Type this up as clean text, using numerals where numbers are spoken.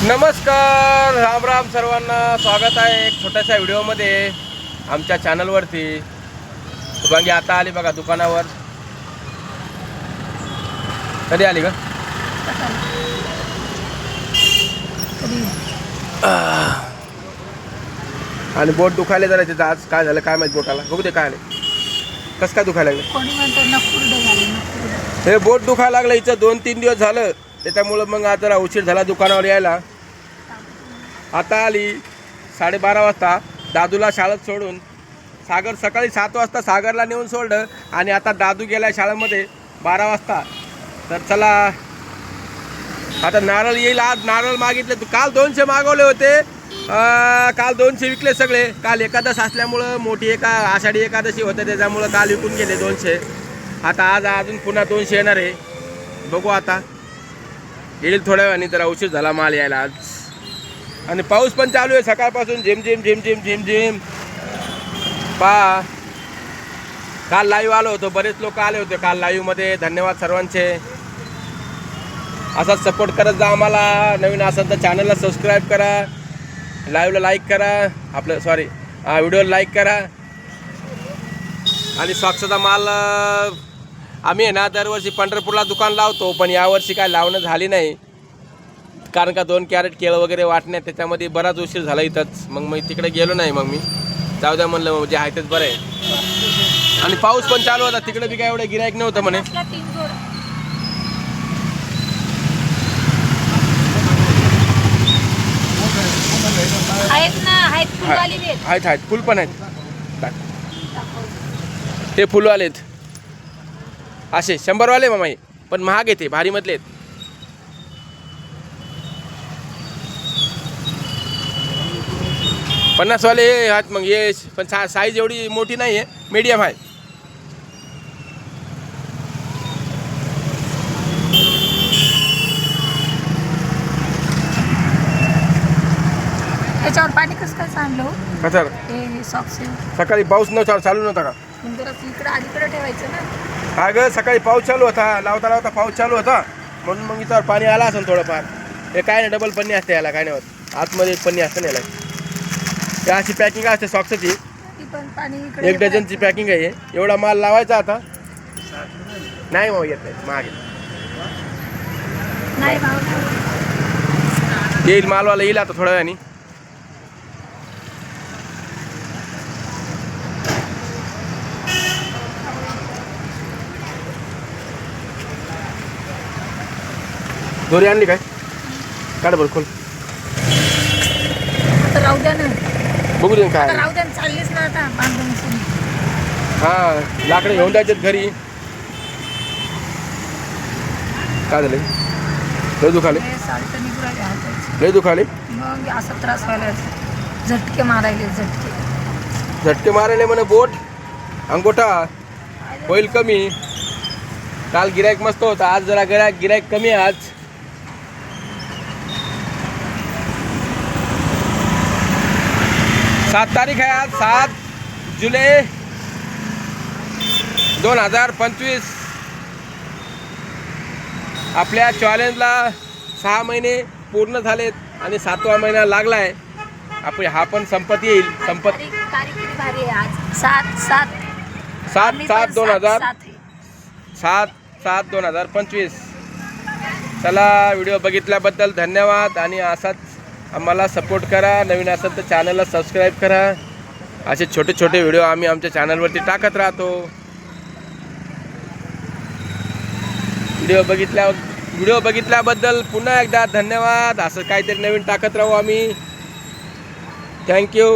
नमस्कार, राम राम सर्वांना. स्वागत आहे एक छोट्याशा व्हिडिओमध्ये आमच्या चॅनलवरती. शुभांगी आता आली बघा दुकानावर. कधी आली का? आणि बोट दुखायला जरा तिथं. आज काय झालं काय माहिती बोटाला. बघू दे काय आले. कसं काय दुखायला लागलं? हे बोट दुखायला लागलं हिचं 2-3 दिवस झालं. त्याच्यामुळं मग आज जरा उशीर झाला दुकानावर यायला. आता आली 12:30 वाजता दादूला शाळेत सोडून. सागर सकाळी 7 वाजता सागरला नेऊन सोडलं आणि आता दादू गेला शाळेमध्ये 12 वाजता. तर चला आता नारळ येईल. आज नारळ मागितले. काल 200 मागवले होते. काल 200 विकले सगळे. काल एकादश असल्यामुळं मोठी आषाढी एकादशी होते त्याच्यामुळं काल विकून गेले 200. आता आज अजून पुन्हा 200 येणार आहे. बघू आता येईल थोड्या वेळाने. जरा उशीर झाला माल यायला आज. आणि पाऊस पण चालू आहे सकाळपासून. झिम झिम झिम झिम झिम झिम. पा काल लाईव्ह आलो होतो. बरेच लोक आले होते काल लाईव्हमध्ये. धन्यवाद सर्वांचे. असाच सपोर्ट करत जा आम्हाला. नवीन असेल तर चॅनलला सबस्क्राईब करा. लाईव्हला लाईक करा. व्हिडिओला लाईक करा. आणि सॉक्सचा माल आम्ही आहे ना दरवर्षी पंढरपूरला दुकान लावतो. पण यावर्षी काय लावणं झाली नाही. कारण का 2 कॅरेट केळं वगैरे वाटण्यात त्याच्यामध्ये बराच उशीर झाला इथंच. मग तिकडे गेलो नाही. मग मी जाऊ द्या म्हणलं. म्हणजे आहे तेच बरं आहे. आणि पाऊस पण चालू होता तिकडे बी काय एवढं गिराईक नव्हतं म्हणे. आहेत फुल पण आहेत. ते फुलवाले आहेत असे 100 वाले मामाई. पण महाग येते भारी मधले आहेत. $50 वाले आहेत. मग ये पण साईज एवढी मोठी नाही आहे. मीडियम आहे. त्याच्यावर पाणी कसं काय सांडलं? कसं हे सॉक्स सकाळी पाऊस नव्हता चालू नव्हता का? इकडे अलीकडे ठेवायचं ना. हा ग सकाळी पाऊस चालू होता. लावता लावता पाऊस चालू होता म्हणून मग इथं पाणी आला असेल थोडंफार. हे काय नाही डबल पन्नी असते याला. काय नाही होत. आतमध्ये एक पन्नी असते ना याला. या अशी पॅकिंग असते सॉक्सची. पण पाणी 1 डझनची पॅकिंग आहे. एवढा माल लावायचा आता. नाही मग येत नाही महाग नाही येईल. मालवाला येईल आता थोड्या वेळाने. दोरी आणली काय? काढ बरं खोल. आता राहू द्या ना. बघू दे काय. राहू द्या चाललीच ना आता बांधून. हा लाकडं घेऊन जायचे घरी. काय झालं? लय दुखाले. लय दुखाले. मग असा त्रास व्हायला. झटके मारायले. झटके मारायले म्हणे. बोट अंगोठा होईल कमी. काल गिराईक मस्त होता. आज जरा गिराईक कमी आहे आज. सात तारीख आहे आज. 7 जुलै 2025. आपल्या चॅलेंजला 6 महिने पूर्ण झालेत आणि 7वा महिना लागलाय. आपण हा पण संपत येईल. तारीख किती भारी आहे आज. 7/7/2025. चला व्हिडिओ बघितल्याबद्दल धन्यवाद. आणि असाच आम्हाला सपोर्ट करा. नवीन असेल तर चॅनलला सबस्क्राईब करा. असे छोटे छोटे व्हिडिओ आम्ही आमच्या चॅनलवरती टाकत राहतो. व्हिडिओ बघितल्याबद्दल पुन्हा एकदा धन्यवाद. असं काहीतरी नवीन टाकत राहू आम्ही. थँक्यू.